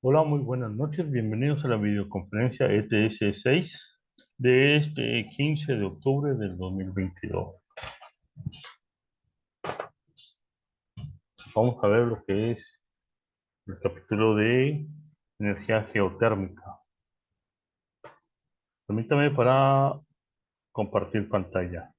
Hola, muy buenas noches. Bienvenidos a la videoconferencia ETS 6 de este 15 de octubre del 2022. Vamos a ver lo que es el capítulo de energía geotérmica. Permítame para compartir pantalla.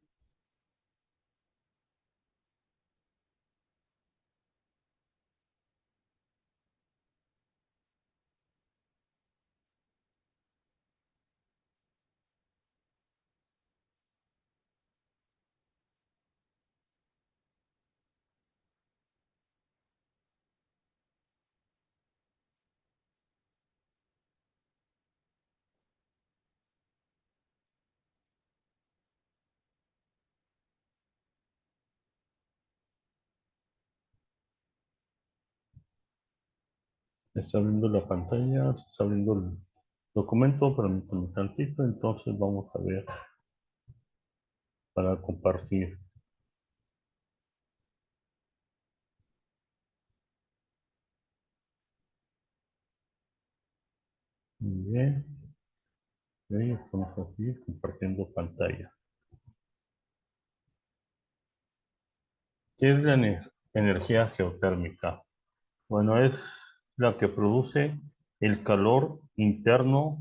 Está abriendo la pantalla, se está abriendo el documento. Permítame un tantito, entonces vamos a ver para compartir. Muy bien, ok, estamos aquí compartiendo pantalla. ¿Qué es la energía geotérmica? Bueno, es la que produce el calor interno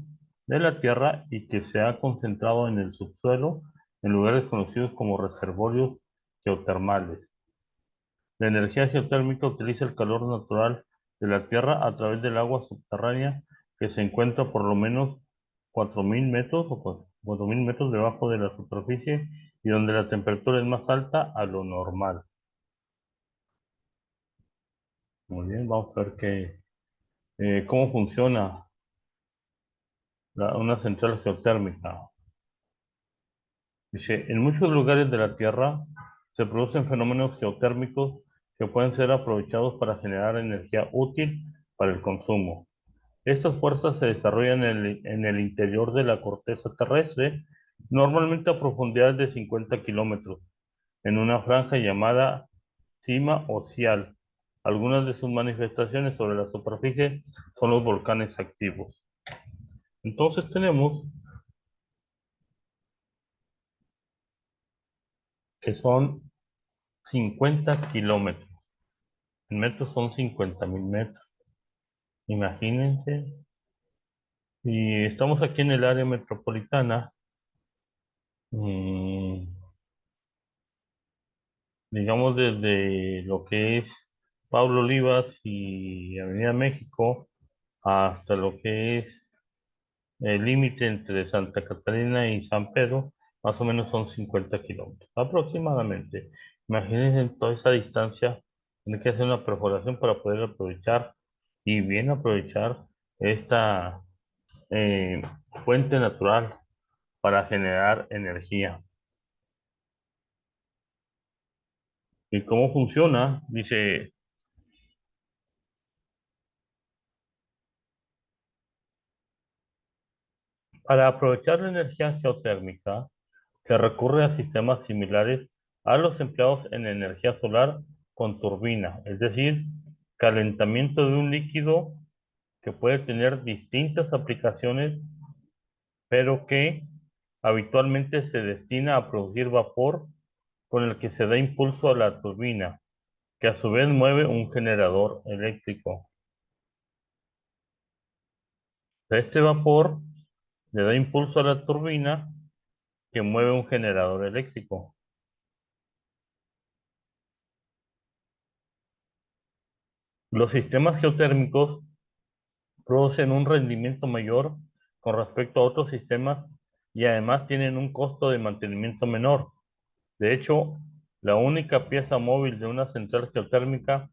de la Tierra y que se ha concentrado en el subsuelo en lugares conocidos como reservorios geotermales. La energía geotérmica utiliza el calor natural de la Tierra a través del agua subterránea que se encuentra por lo menos 4.000 metros o 4.000 metros debajo de la superficie y donde la temperatura es más alta a lo normal. Muy bien, vamos a ver cómo funciona una central geotérmica. Dice, en muchos lugares de la Tierra se producen fenómenos geotérmicos que pueden ser aprovechados para generar energía útil para el consumo. Estas fuerzas se desarrollan en el interior de la corteza terrestre, normalmente a profundidades de 50 kilómetros, en una franja llamada cima ocial. Algunas de sus manifestaciones sobre la superficie son los volcanes activos. Entonces tenemos que son 50 kilómetros. En metros son 50.000 metros. Imagínense. Y estamos aquí en el área metropolitana, mm, digamos desde lo que es Pablo Olivas y Avenida México hasta lo que es el límite entre Santa Catarina y San Pedro, más o menos son 50 kilómetros, aproximadamente. Imagínense toda esa distancia, tiene que hacer una perforación para poder aprovechar y bien aprovechar esta eh, fuente natural para generar energía. ¿Y cómo funciona? Dice, para aprovechar la energía geotérmica, se recurre a sistemas similares a los empleados en energía solar con turbina, es decir, calentamiento de un líquido que puede tener distintas aplicaciones, pero que habitualmente se destina a producir vapor con el que se da impulso a la turbina, que a su vez mueve un generador eléctrico. Este vapor le da impulso a la turbina que mueve un generador eléctrico. Los sistemas geotérmicos producen un rendimiento mayor con respecto a otros sistemas y además tienen un costo de mantenimiento menor. De hecho, la única pieza móvil de una central geotérmica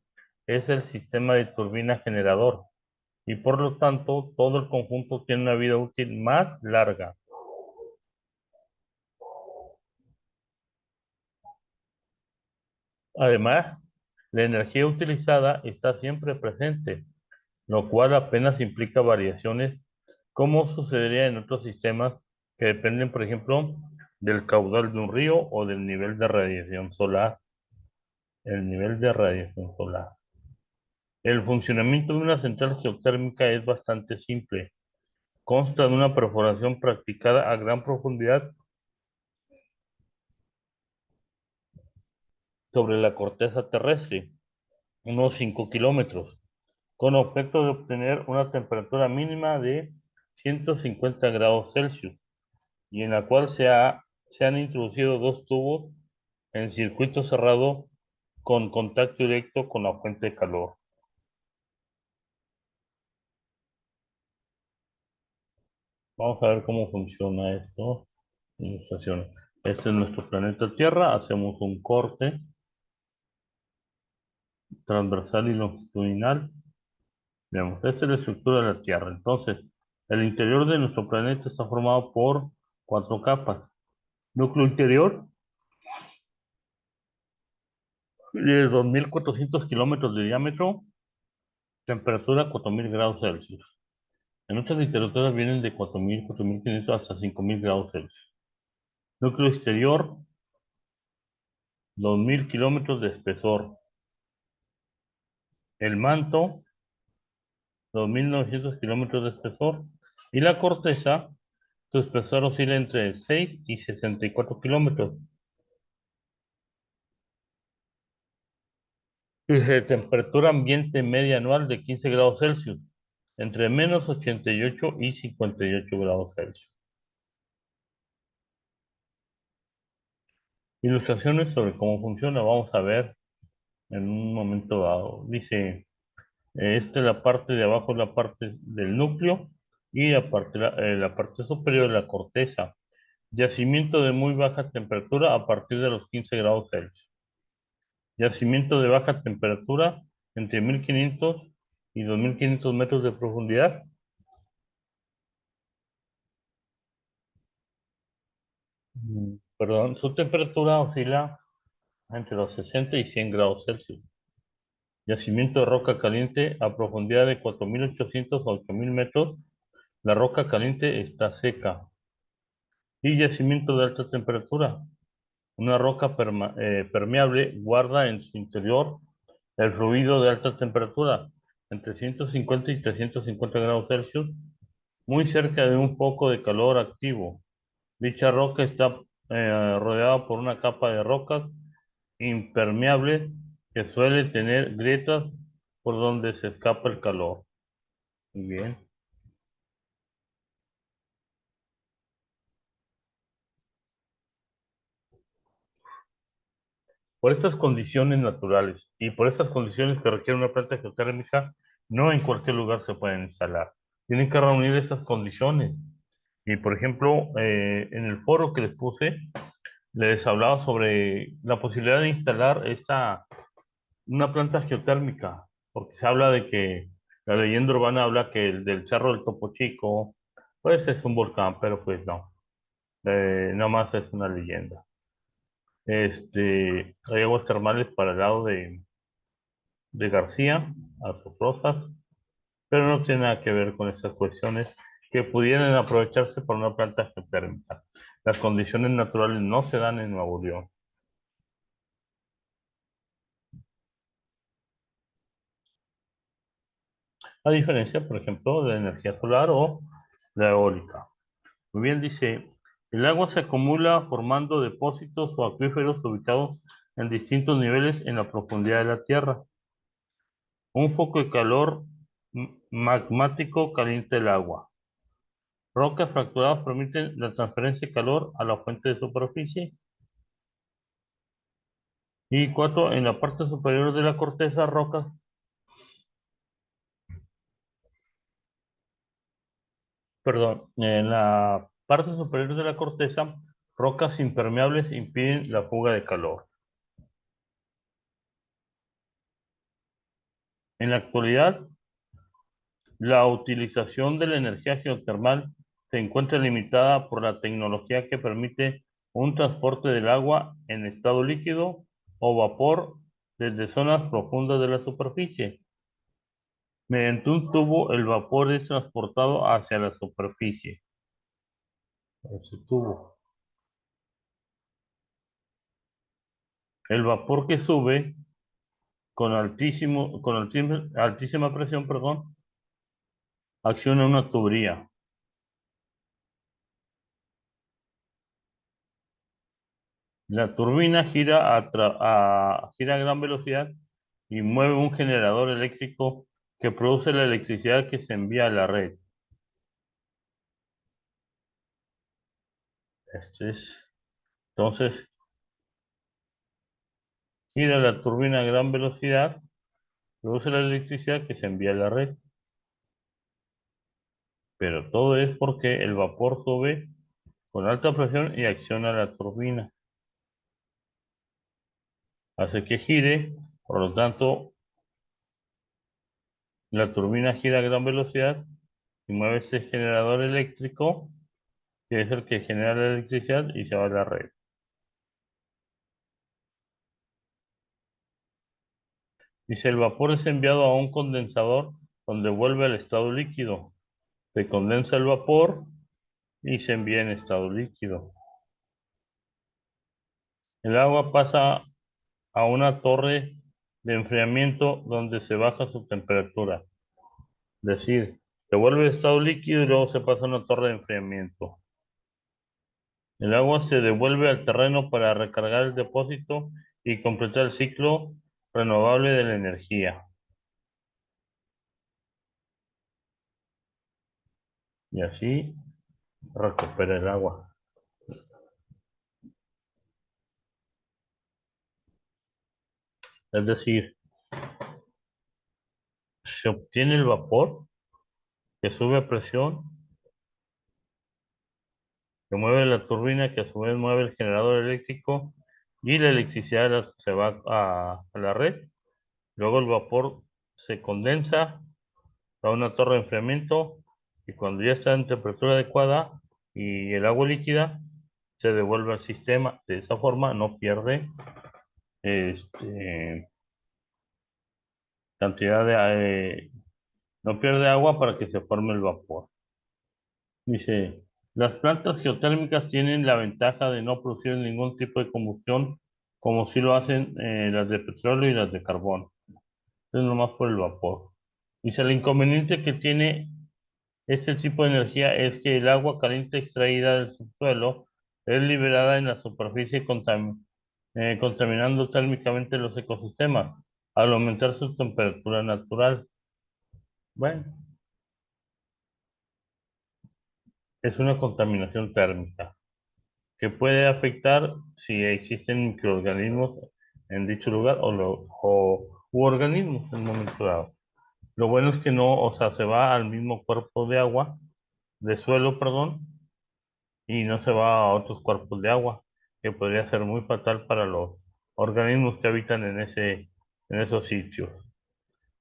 es el sistema de turbina generador y por lo tanto todo el conjunto tiene una vida útil más larga. Además, la energía utilizada está siempre presente, lo cual apenas implica variaciones como sucedería en otros sistemas que dependen, por ejemplo, del caudal de un río o del nivel de radiación solar. El nivel de radiación solar. El funcionamiento de una central geotérmica es bastante simple. Consta de una perforación practicada a gran profundidad sobre la corteza terrestre, unos 5 kilómetros, con objeto de obtener una temperatura mínima de 150 grados Celsius, y en la cual se han introducido dos tubos en circuito cerrado con contacto directo con la fuente de calor. Vamos a ver cómo funciona esto. Ilustración. Este es nuestro planeta Tierra. Hacemos un corte transversal y longitudinal. Veamos, esta es la estructura de la Tierra. Entonces, el interior de nuestro planeta está formado por cuatro capas. Núcleo interior de 2.400 kilómetros de diámetro, temperatura 4.000 grados Celsius. En otras literaturas vienen de 4.000, 4.500 hasta 5.000 grados Celsius. Núcleo exterior, 2.000 kilómetros de espesor. El manto, 2.900 kilómetros de espesor. Y la corteza, su espesor oscila entre 6 y 64 kilómetros. Dice, temperatura ambiente media anual de 15 grados Celsius, entre menos 88 y 58 grados Celsius. Ilustraciones sobre cómo funciona, vamos a ver en un momento dado. Dice, esta es la parte de abajo, la parte del núcleo, y la parte superior de la corteza. Yacimiento de muy baja temperatura a partir de los 15 grados Celsius. Yacimiento de baja temperatura entre 1.500 y 2.500 metros de profundidad. Perdón, su temperatura oscila entre los 60 y 100 grados Celsius. Yacimiento de roca caliente a profundidad de 4.800 a 8.000 metros. La roca caliente está seca. Y yacimiento de alta temperatura. Una roca permeable guarda en su interior el fluido de alta temperatura, entre 150 y 350 grados Celsius, muy cerca de un foco de calor activo. Dicha roca está rodeada por una capa de rocas impermeable que suele tener grietas por donde se escapa el calor. Muy bien. Por estas condiciones naturales y por estas condiciones que requiere una planta geotérmica, no en cualquier lugar se pueden instalar. Tienen que reunir esas condiciones. Y por ejemplo, en el foro que les puse, les hablaba sobre la posibilidad de instalar una planta geotérmica, porque se habla de que la leyenda urbana habla que el del Cerro del Topo Chico, pues es un volcán, pero pues no, nada más es una leyenda. Hay aguas termales para el lado de García, a sus Rosas, pero no tiene nada que ver con esas cuestiones que pudieran aprovecharse para una planta geotérmica. Las condiciones naturales no se dan en Nuevo León. A diferencia, por ejemplo, de la energía solar o la eólica. Muy bien, dice, el agua se acumula formando depósitos o acuíferos ubicados en distintos niveles en la profundidad de la Tierra. Un foco de calor magmático calienta el agua. Rocas fracturadas permiten la transferencia de calor a la fuente de superficie. Y cuatro, en la parte superior de la corteza, rocas, perdón, en la parte superior de la corteza, rocas impermeables impiden la fuga de calor. En la actualidad, la utilización de la energía geotermal se encuentra limitada por la tecnología que permite un transporte del agua en estado líquido o vapor desde zonas profundas de la superficie. Mediante un tubo, el vapor es transportado hacia la superficie. Ese tubo. El vapor que sube altísima presión, perdón, acciona una tubería. La turbina gira a gran velocidad y mueve un generador eléctrico que produce la electricidad que se envía a la red. Entonces, gira la turbina a gran velocidad, produce la electricidad que se envía a la red. Pero todo es porque el vapor sube con alta presión y acciona la turbina. Hace que gire, por lo tanto, la turbina gira a gran velocidad y mueve ese generador eléctrico, que es el que genera la electricidad y se va a la red. Dice, el vapor es enviado a un condensador donde vuelve al estado líquido. Se condensa el vapor y se envía en estado líquido. El agua pasa a una torre de enfriamiento donde se baja su temperatura. Es decir, se vuelve estado líquido y luego se pasa a una torre de enfriamiento. El agua se devuelve al terreno para recargar el depósito y completar el ciclo renovable de la energía. Y así recupera el agua. Es decir, se obtiene el vapor que sube a presión, que mueve la turbina, que a su vez mueve el generador eléctrico y la electricidad se va a la red. Luego el vapor se condensa a una torre de enfriamiento y cuando ya está en temperatura adecuada y el agua líquida se devuelve al sistema. De esa forma no pierde este, cantidad no pierde agua para que se forme el vapor. Dice, las plantas geotérmicas tienen la ventaja de no producir ningún tipo de combustión como si lo hacen las de petróleo y las de carbón. Es nomás por el vapor. Dice, el inconveniente que tiene este tipo de energía es que el agua caliente extraída del subsuelo es liberada en la superficie contaminando térmicamente los ecosistemas al aumentar su temperatura natural. Bueno, es una contaminación térmica que puede afectar si existen microorganismos en dicho lugar u organismos en un momento dado. Lo bueno es que no, o sea, se va al mismo cuerpo de agua, de suelo, perdón, y no se va a otros cuerpos de agua, que podría ser muy fatal para los organismos que habitan en esos sitios.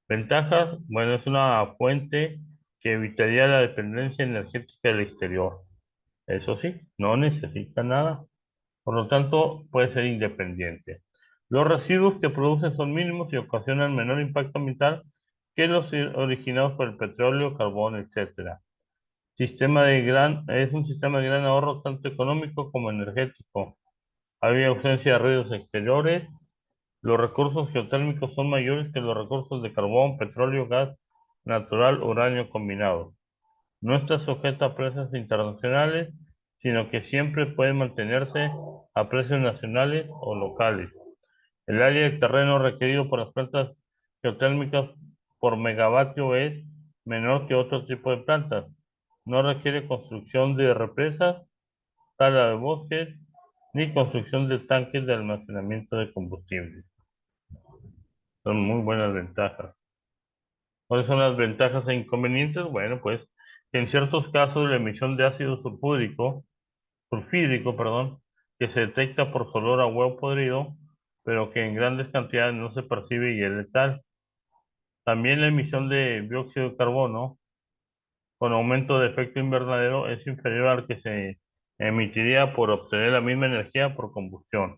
Ventajas, bueno, es una fuente que evitaría la dependencia energética del exterior. Eso sí, no necesita nada. Por lo tanto, puede ser independiente. Los residuos que producen son mínimos y ocasionan menor impacto ambiental que los originados por el petróleo, carbón, etcétera. Es un sistema de gran ahorro tanto económico como energético. Hay ausencia de ruidos exteriores. Los recursos geotérmicos son mayores que los recursos de carbón, petróleo, gas natural, uranio combinado. No está sujeta a precios internacionales, sino que siempre puede mantenerse a precios nacionales o locales. El área de terreno requerido por las plantas geotérmicas por megavatio es menor que otro tipo de plantas. No requiere construcción de represas, tala de bosques, ni construcción de tanques de almacenamiento de combustible. Son muy buenas ventajas. ¿Cuáles son las ventajas e inconvenientes? Bueno, pues que en ciertos casos la emisión de ácido sulfídrico, perdón, que se detecta por su olor a huevo podrido, pero que en grandes cantidades no se percibe y es letal. También la emisión de dióxido de carbono con aumento de efecto invernadero es inferior al que se emitiría por obtener la misma energía por combustión.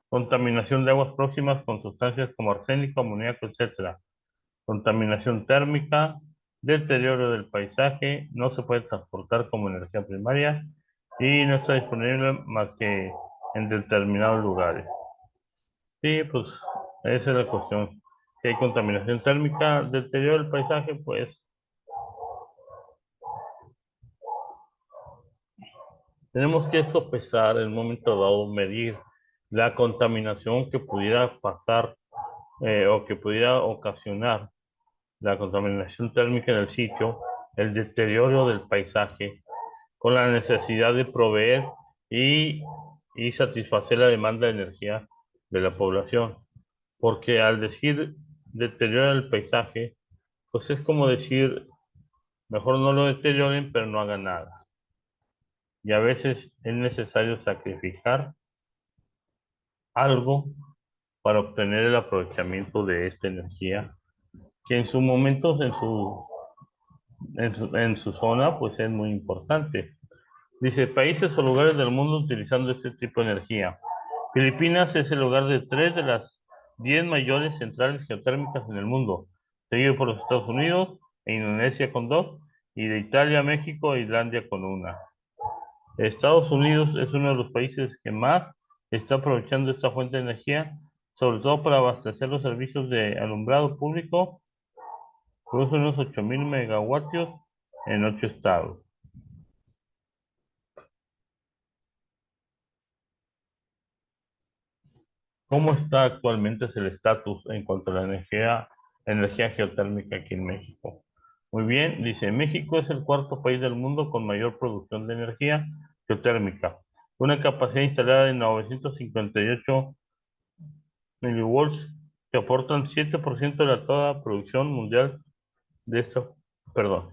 Contaminación de aguas próximas con sustancias como arsénico, amoníaco, etcétera. Contaminación térmica, deterioro del paisaje, no se puede transportar como energía primaria y no está disponible más que en determinados lugares. Sí, pues esa es la cuestión. Si hay contaminación térmica, deterioro del paisaje, pues tenemos que sopesar en un momento dado, medir la contaminación que pudiera pasar o que pudiera ocasionar la contaminación térmica en el sitio, el deterioro del paisaje, con la necesidad de proveer y, y satisfacer la demanda de energía de la población. Porque al decir deterioro del paisaje, pues es como decir, mejor no lo deterioren, pero no hagan nada. Y a veces es necesario sacrificar algo para obtener el aprovechamiento de esta energía, que en sus momentos, en su zona, pues es muy importante. Dice, países o lugares del mundo utilizando este tipo de energía. Filipinas es el hogar de 3 de las 10 mayores centrales geotérmicas en el mundo, seguido por los Estados Unidos e Indonesia con 2, y de Italia, México e Islandia con una. Estados Unidos es uno de los países que más está aprovechando esta fuente de energía, sobre todo para abastecer los servicios de alumbrado público, produce unos 8.000 megavatios en 8 estados. ¿Cómo está actualmente el estatus en cuanto a la energía geotérmica aquí en México? Muy bien, dice, México es el cuarto país del mundo con mayor producción de energía geotérmica, una capacidad instalada de 958 milivolts que aportan 7% de la toda producción mundial de esto, perdón.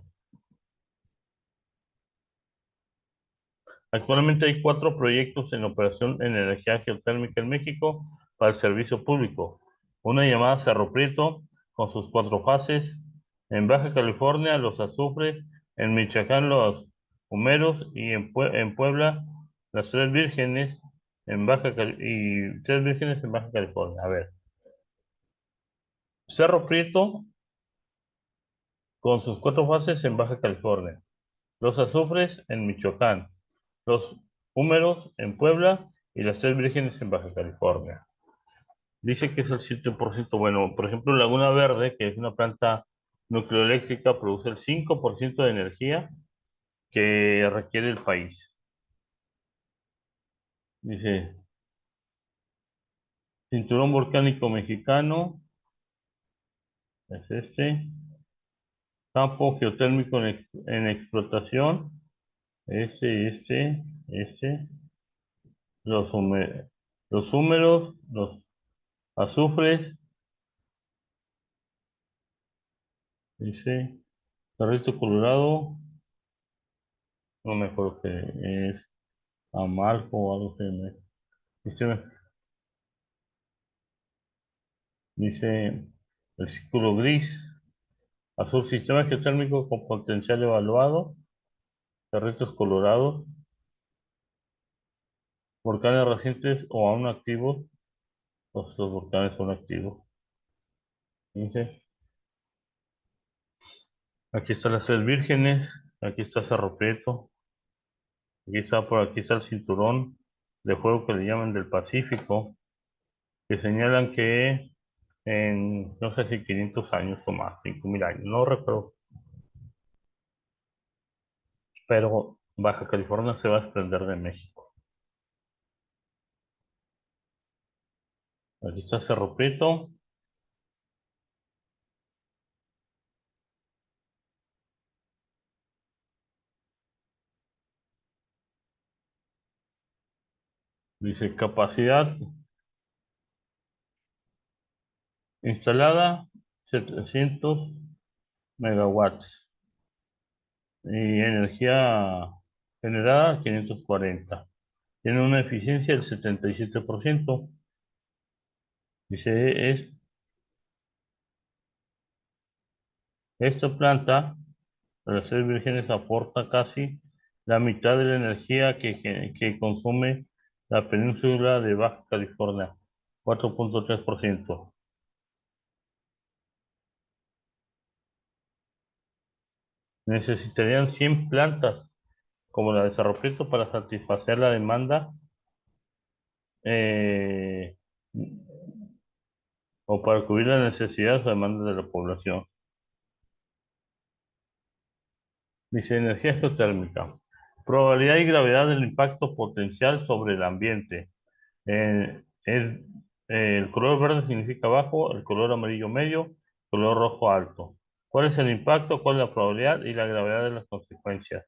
Actualmente hay 4 proyectos en operación en energía geotérmica en México para el servicio público. Una llamada Cerro Prieto, con sus 4 fases. En Baja California, Los Azufres. En Michoacán, Los Humeros. Y en Puebla, las Tres Vírgenes y Tres Vírgenes en Baja California. A ver, Cerro Prieto, con sus 4 fases en Baja California. Los Azufres en Michoacán. Los Húmeros en Puebla y las Tres Vírgenes en Baja California. Dice que es el 7%. Bueno, por ejemplo, Laguna Verde, que es una planta nucleoeléctrica, produce el 5% de energía que requiere el país. Dice, cinturón volcánico mexicano, es este. Campo geotérmico en explotación, este. Los, los húmeros, los azufres, dice. Cerrito Colorado, no me acuerdo que es Amalco o algo que dice, dice el círculo gris, azul, sistema geotérmico con potencial evaluado, Cerritos Colorados, volcanes recientes o aún activos, los volcanes son activos. Dice, aquí están las Tres Vírgenes, aquí está Cerro Prieto, por aquí está el cinturón de fuego que le llaman del Pacífico, que señalan que en, no sé si 500 años o más, 5.000 años, no recuerdo, pero Baja California se va a desprender de México. Aquí está Cerro Prieto, dice capacidad instalada 700 megawatts y energía generada 540. Tiene una eficiencia del 77%. Dice, esta planta de las Tres Vírgenes aporta casi la mitad de la energía que consume la península de Baja California, 4,3%. Necesitarían 100 plantas como la de Cerro Prieto para satisfacer la demanda eh, o para cubrir las necesidades o demandas de la población. Dice energía geotérmica. Probabilidad y gravedad del impacto potencial sobre el ambiente. El color verde significa bajo, el color amarillo medio, el color rojo alto. ¿Cuál es el impacto? ¿Cuál es la probabilidad y la gravedad de las consecuencias?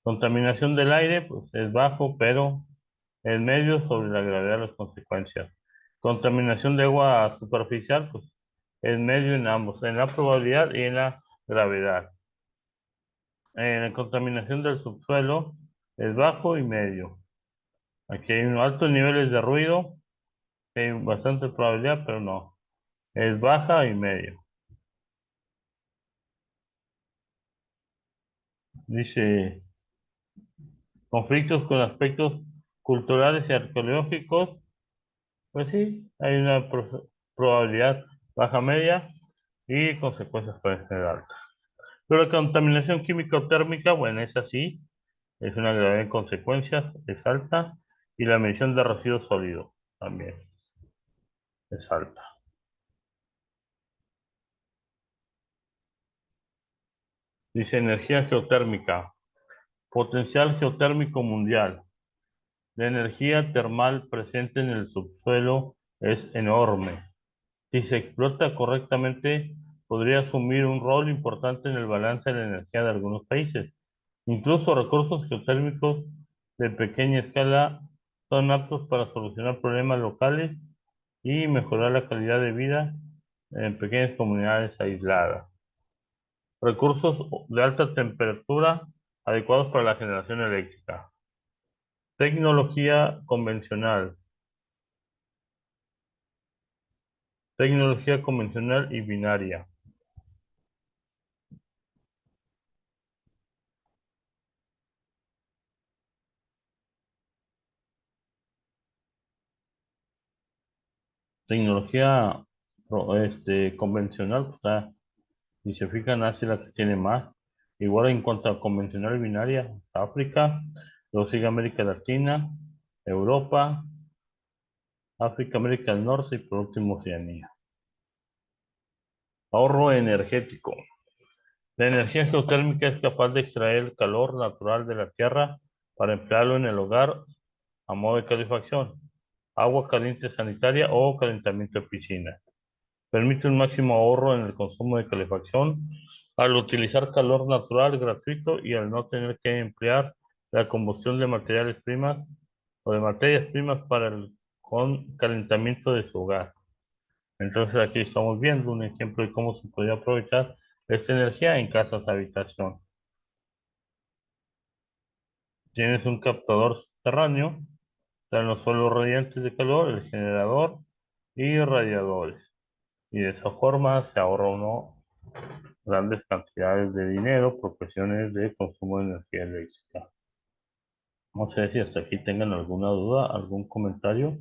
Contaminación del aire, pues es bajo, pero es medio sobre la gravedad de las consecuencias. Contaminación de agua superficial, pues es medio en ambos, en la probabilidad y en la gravedad. La contaminación del subsuelo es bajo y medio. Aquí hay unos altos niveles de ruido, hay bastante probabilidad, pero no. Es baja y medio. Dice, conflictos con aspectos culturales y arqueológicos. Pues sí, hay una probabilidad baja media y consecuencias pueden ser altas. Pero la contaminación químico-térmica, bueno, es así, es una gravedad en consecuencias, es alta. Y la emisión de residuos sólidos también es alta. Dice energía geotérmica, potencial geotérmico mundial. La energía termal presente en el subsuelo es enorme. Si se explota correctamente, podría asumir un rol importante en el balance de la energía de algunos países. Incluso recursos geotérmicos de pequeña escala son aptos para solucionar problemas locales y mejorar la calidad de vida en pequeñas comunidades aisladas. Recursos de alta temperatura adecuados para la generación eléctrica. Tecnología convencional. Tecnología convencional y binaria. Tecnología convencional, o sea, y se fijan hacia la que tiene más. Igual en cuanto a convencional y binaria, África, luego sigue América Latina, Europa, África, América del Norte y por último Oceanía. Ahorro energético. La energía geotérmica es capaz de extraer el calor natural de la tierra para emplearlo en el hogar a modo de calefacción, agua caliente sanitaria o calentamiento de piscina. Permite un máximo ahorro en el consumo de calefacción al utilizar calor natural gratuito y al no tener que emplear la combustión de materiales primas o de materias primas para el calentamiento de su hogar. Entonces aquí estamos viendo un ejemplo de cómo se podría aprovechar esta energía en casas de habitación. Tienes un captador subterráneo, están los suelos radiantes de calor, el generador y radiadores. Y de esa forma se ahorra uno grandes cantidades de dinero por cuestiones de consumo de energía eléctrica. No sé si hasta aquí tengan alguna duda, algún comentario.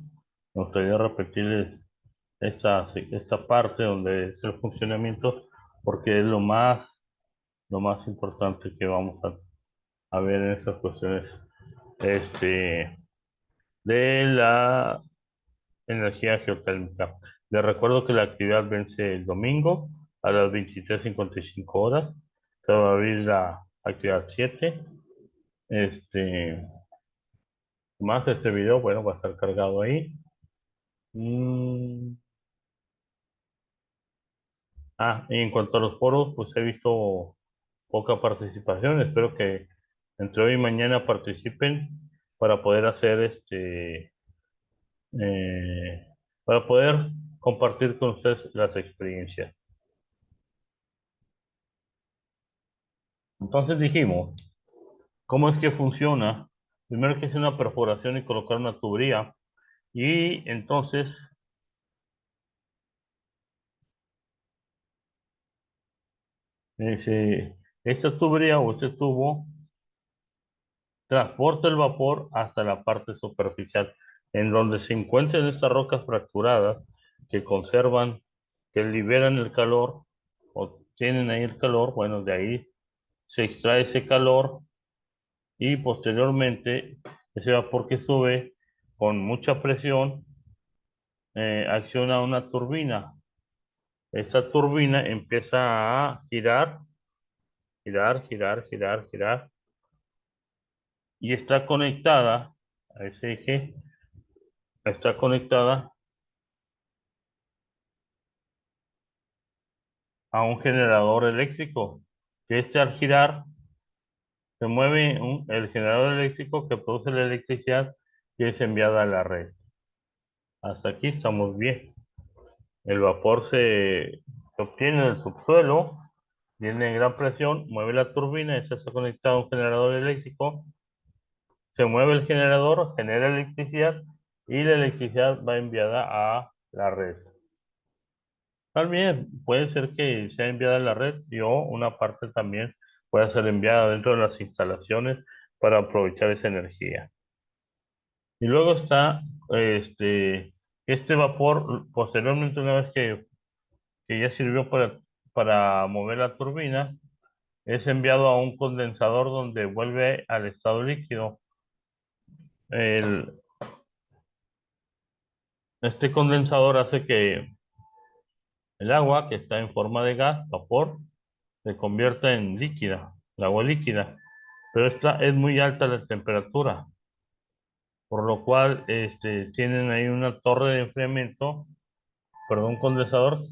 Me gustaría repetirles esta parte donde es el funcionamiento, porque es lo más importante que vamos a ver en estas cuestiones de la energía geotérmica. Les recuerdo que la actividad vence el domingo a las 23:55 horas. Se va a abrir la actividad 7. Este, más este video, bueno, va a estar cargado ahí. Mm, y en cuanto a los foros, pues he visto poca participación. Espero que entre hoy y mañana participen para poder hacer eh, para poder compartir con ustedes las experiencias. Entonces dijimos, ¿cómo es que funciona? Primero que es una perforación y colocar una tubería. Y entonces, esta tubería o este tubo transporta el vapor hasta la parte superficial, en donde se encuentran estas rocas fracturadas que conservan, que liberan el calor o tienen ahí el calor. Bueno, de ahí se extrae ese calor y posteriormente ese vapor que sube con mucha presión acciona una turbina. esta turbina empieza a girar, girar, girar, girar, girar, y está conectada a ese eje, está conectada a un generador eléctrico, que al girar se mueve el generador eléctrico que produce la electricidad que es enviada a la red. Hasta aquí estamos bien. El vapor se obtiene del subsuelo, viene en gran presión, mueve la turbina, esta está conectada a un generador eléctrico, se mueve el generador, genera electricidad y la electricidad va enviada a la red. También puede ser que sea enviada a la red y o una parte también puede ser enviada dentro de las instalaciones para aprovechar esa energía. Y luego está este vapor, posteriormente una vez que ya sirvió para mover la turbina, es enviado a un condensador donde vuelve al estado líquido. El- este condensador hace que el agua, que está en forma de gas, vapor, se convierta en líquida, el agua líquida. Pero esta es muy alta la temperatura, por lo cual tienen ahí una torre de enfriamiento, perdón, condensador,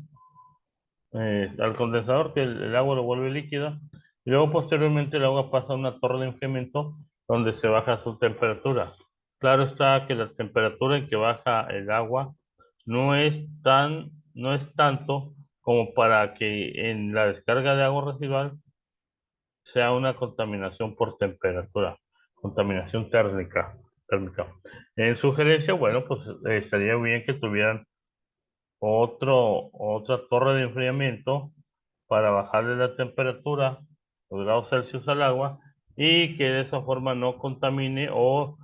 al condensador que el agua lo vuelve líquida y luego posteriormente el agua pasa a una torre de enfriamiento donde se baja su temperatura. Claro está que la temperatura en que baja el agua no es tanto como para que en la descarga de agua residual sea una contaminación por temperatura, contaminación térmica. En sugerencia, bueno, pues estaría bien que tuvieran otra torre de enfriamiento para bajarle la temperatura, los grados Celsius al agua, y que de esa forma no contamine o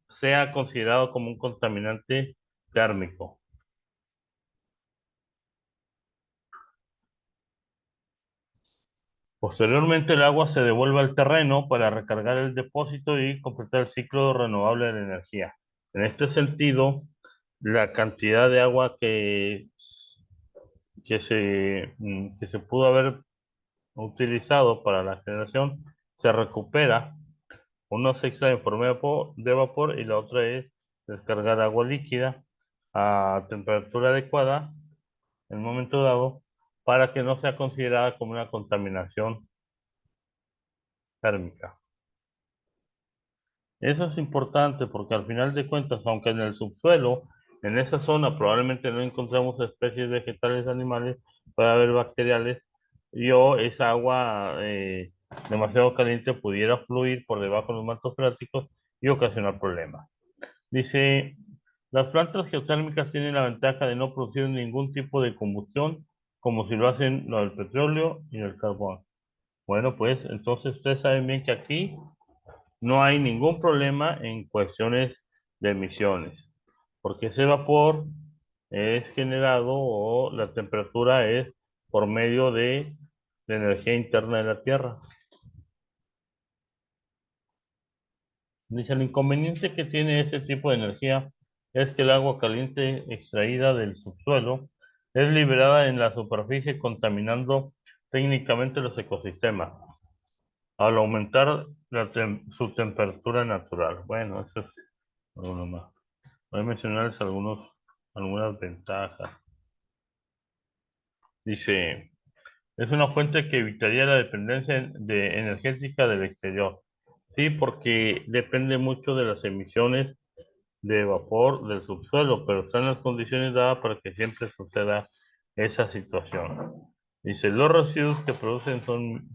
sea considerado como un contaminante térmico. Posteriormente, el agua se devuelve al terreno para recargar el depósito y completar el ciclo renovable de la energía. En este sentido, la cantidad de agua que se pudo haber utilizado para la generación se recupera. Uno se extrae en forma de vapor y la otra es descargar agua líquida a temperatura adecuada en un momento dado para que no sea considerada como una contaminación térmica. Eso es importante porque al final de cuentas, aunque en el subsuelo, en esa zona probablemente no encontramos especies vegetales, animales, puede haber bacteriales y o esa agua demasiado caliente pudiera fluir por debajo de los mantos freáticos y ocasionar problemas. Dice, las plantas geotérmicas tienen la ventaja de no producir ningún tipo de combustión como si lo hacen lo del petróleo y el carbón. Bueno, pues entonces ustedes saben bien que aquí no hay ningún problema en cuestiones de emisiones, porque ese vapor es generado o la temperatura es por medio de la energía interna de la Tierra. Dice, el inconveniente que tiene ese tipo de energía es que el agua caliente extraída del subsuelo es liberada en la superficie contaminando técnicamente los ecosistemas al aumentar su temperatura natural. Bueno, eso es alguno más. Voy a mencionarles algunas ventajas. Dice, es una fuente que evitaría la dependencia energética del exterior. Sí, porque depende mucho de las emisiones de vapor del subsuelo, pero están las condiciones dadas para que siempre suceda esa situación. Dice, los residuos que producen son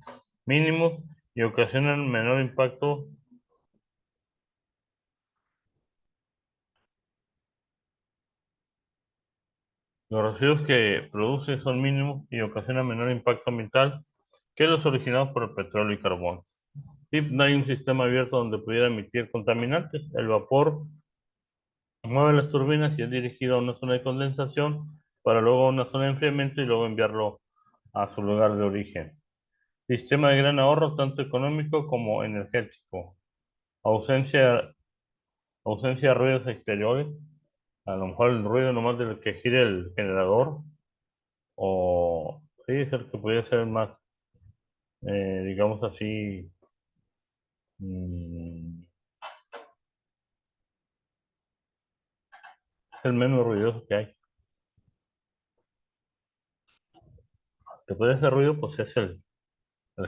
mínimos y ocasionan menor impacto. Los residuos que producen son mínimos y ocasionan menor impacto ambiental que los originados por el petróleo y carbón. Y no hay un sistema abierto donde pudiera emitir contaminantes. El vapor mueve las turbinas y es dirigido a una zona de condensación para luego a una zona de enfriamiento y luego enviarlo a su lugar de origen. Sistema de gran ahorro tanto económico como energético. Ausencia, ausencia de ruidos exteriores. A lo mejor el ruido nomás del que gire el generador o sí, es el que podría ser más, digamos así, mm, es el menos ruidoso que hay. Que puede hacer ruido, pues es el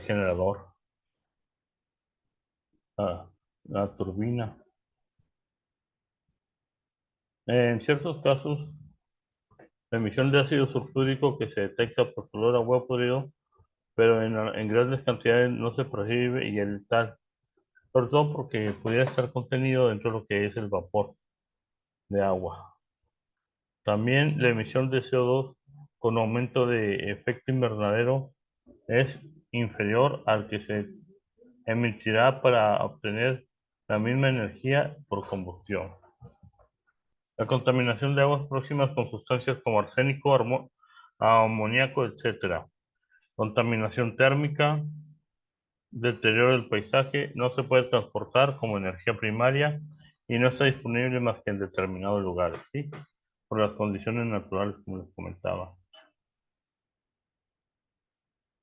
generador, la turbina. En ciertos casos, la emisión de ácido sulfúrico que se detecta por color a huevo podrido, pero en grandes cantidades no se percibe y el tal, sobre todo porque pudiera estar contenido dentro de lo que es el vapor de agua. También la emisión de CO2 con aumento de efecto invernadero es inferior al que se emitirá para obtener la misma energía por combustión. La contaminación de aguas próximas con sustancias como arsénico, amoníaco, etcétera. Contaminación térmica, deterioro del paisaje, no se puede transportar como energía primaria y no está disponible más que en determinados lugares, ¿sí? Por las condiciones naturales, como les comentaba.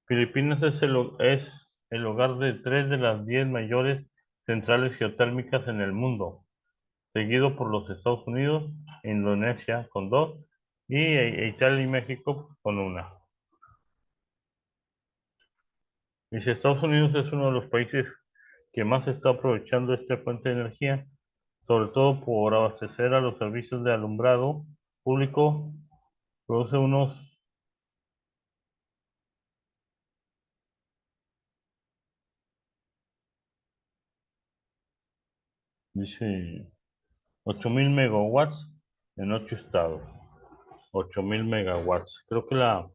Filipinas es el hogar de 3 de las 10 mayores centrales geotérmicas en el mundo, seguido por los Estados Unidos, Indonesia con 2 y Italia y México con una. Y si Estados Unidos es uno de los países que más está aprovechando esta fuente de energía, sobre todo por abastecer a los servicios de alumbrado público, produce unos, dice, 8.000 megawatts en 8 estados. 8.000 megawatts. Creo que la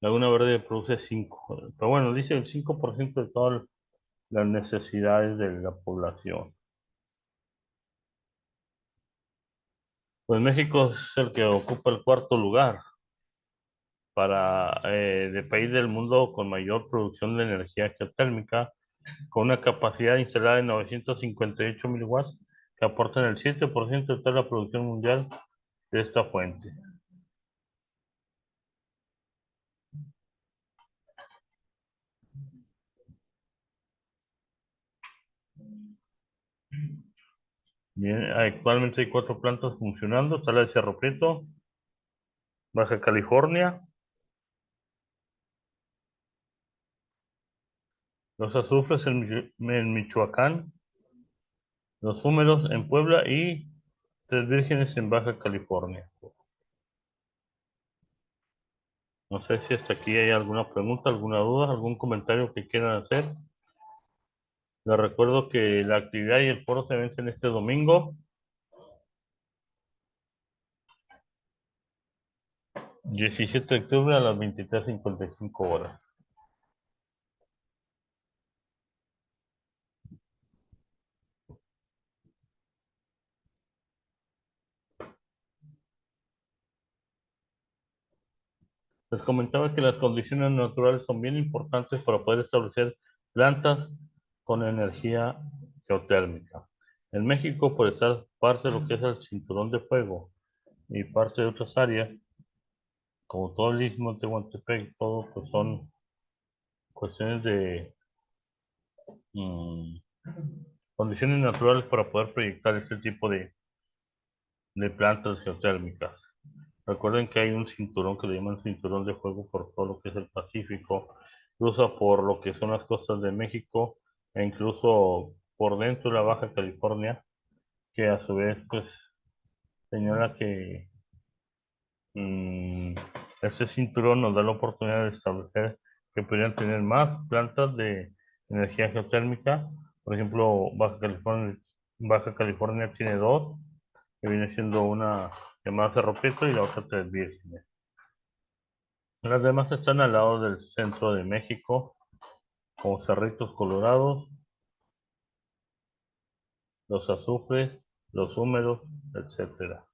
Laguna Verde produce 5, pero bueno, dice el 5% de todas las necesidades de la población. Pues México es el que ocupa el cuarto lugar para de país del mundo con mayor producción de energía geotérmica, con una capacidad instalada de 958 mil watts, que aportan el 7% de toda la producción mundial de esta fuente. Bien, actualmente hay 4 plantas funcionando, está la de Cerro Prieto, Baja California, los azufres en Michoacán, los húmedos en Puebla y Tres Vírgenes en Baja California. No sé si hasta aquí hay alguna pregunta, alguna duda, algún comentario que quieran hacer. Les recuerdo que la actividad y el foro se vencen este domingo, 17 de octubre a las 23:55 horas. Les comentaba que las condiciones naturales son bien importantes para poder establecer plantas con energía geotérmica. En México, por estar parte de lo que es el cinturón de fuego y parte de otras áreas, como todo el istmo de Tehuantepec, todo pues son cuestiones de mm, condiciones naturales para poder proyectar este tipo de plantas geotérmicas. Recuerden que hay un cinturón que le llaman cinturón de fuego por todo lo que es el Pacífico, incluso por lo que son las costas de México e incluso por dentro de la Baja California, que a su vez pues señala que mm, este cinturón nos da la oportunidad de establecer que podrían tener más plantas de energía geotérmica. Por ejemplo, Baja California tiene 2, que viene siendo una llamada Cerro Prieto y la otra Tres Vírgenes. Las demás están al lado del centro de México, como Cerritos Colorados, Los Azufres, Los Húmedos, etcétera.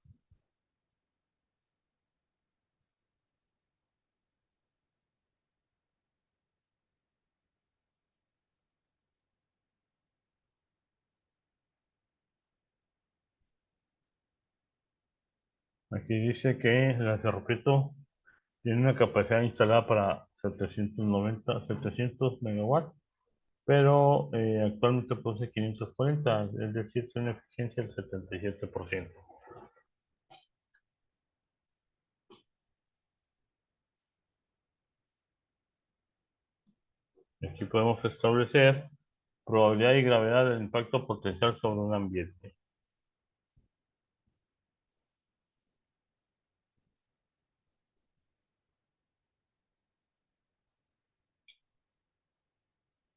Aquí dice que la Cerro Prieto Tiene una capacidad instalada para 700 megawatts, pero actualmente produce 540, es decir, tiene una eficiencia del 77%. Aquí podemos establecer probabilidad y gravedad del impacto potencial sobre un ambiente.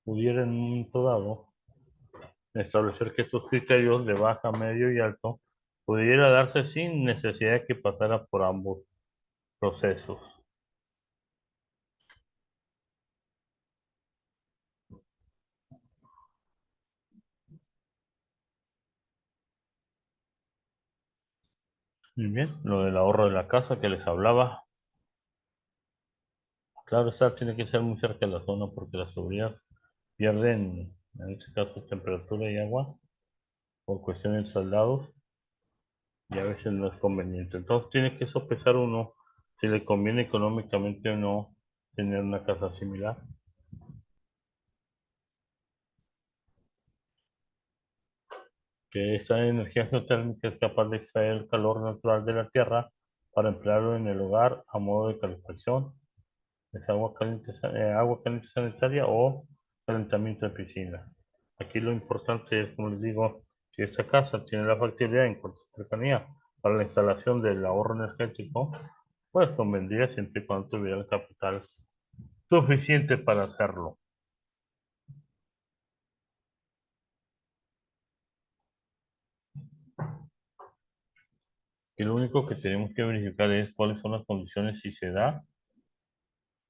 Pudiera en un momento dado establecer que estos criterios de baja, medio y alto pudiera darse sin necesidad de que pasara por ambos procesos. Muy bien, lo del ahorro de la casa que les hablaba. Claro, esta tiene que ser muy cerca de la zona porque las tuberías pierden, en este caso, temperatura y agua por cuestiones de soldados y a veces no es conveniente. Entonces tiene que sopesar uno si le conviene económicamente o no tener una casa similar. Que esta energía geotérmica es capaz de extraer el calor natural de la tierra para emplearlo en el hogar a modo de calefacción, es agua caliente sanitaria o calentamiento de piscina. Aquí lo importante es, como les digo, si esta casa tiene la factibilidad en cuanto a cercanía para la instalación del ahorro energético, pues convendría siempre y cuando tuviera el capital suficiente para hacerlo. Y lo único que tenemos que verificar es cuáles son las condiciones si se da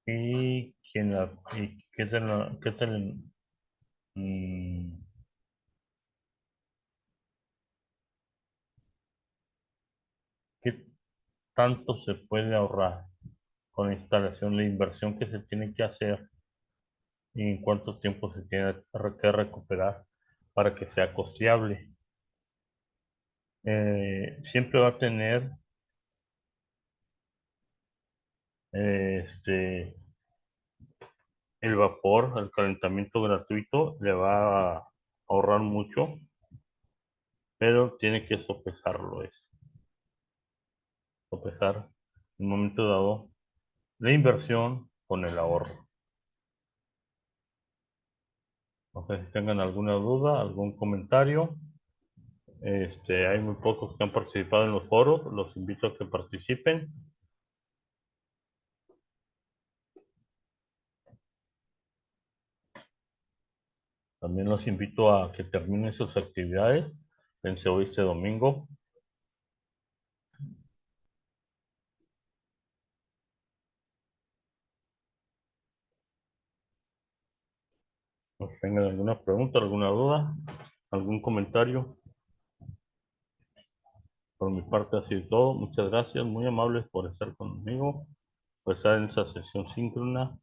y qué mm, qué tanto se puede ahorrar con la instalación, la inversión que se tiene que hacer y en cuánto tiempo se tiene que recuperar para que sea costeable. Siempre va a tener este, el vapor, el calentamiento gratuito, le va a ahorrar mucho, pero tiene que sopesarlo, sopesar en un momento dado la inversión con el ahorro. No sé si tengan alguna duda, algún comentario. Hay muy pocos que han participado en los foros, los invito a que participen. También los invito a que terminen sus actividades. Pensé hoy este domingo. No sé si tengan alguna pregunta, alguna duda, algún comentario. Por mi parte ha sido todo. Muchas gracias, muy amables por estar conmigo, por estar en esa sesión síncrona.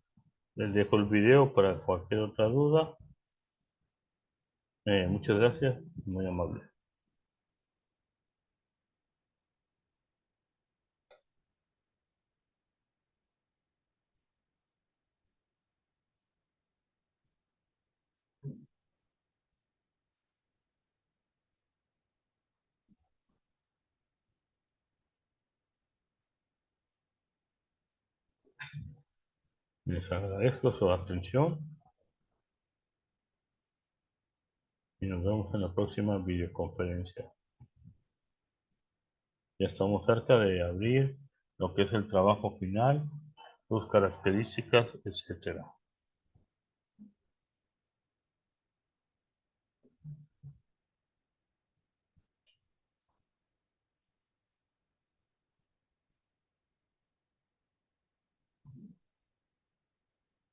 Les dejo el video para cualquier otra duda. Muchas gracias, muy amable. Les agradezco su atención y nos vemos en la próxima videoconferencia. Ya estamos cerca de abrir lo que es el trabajo final, sus características, etcétera.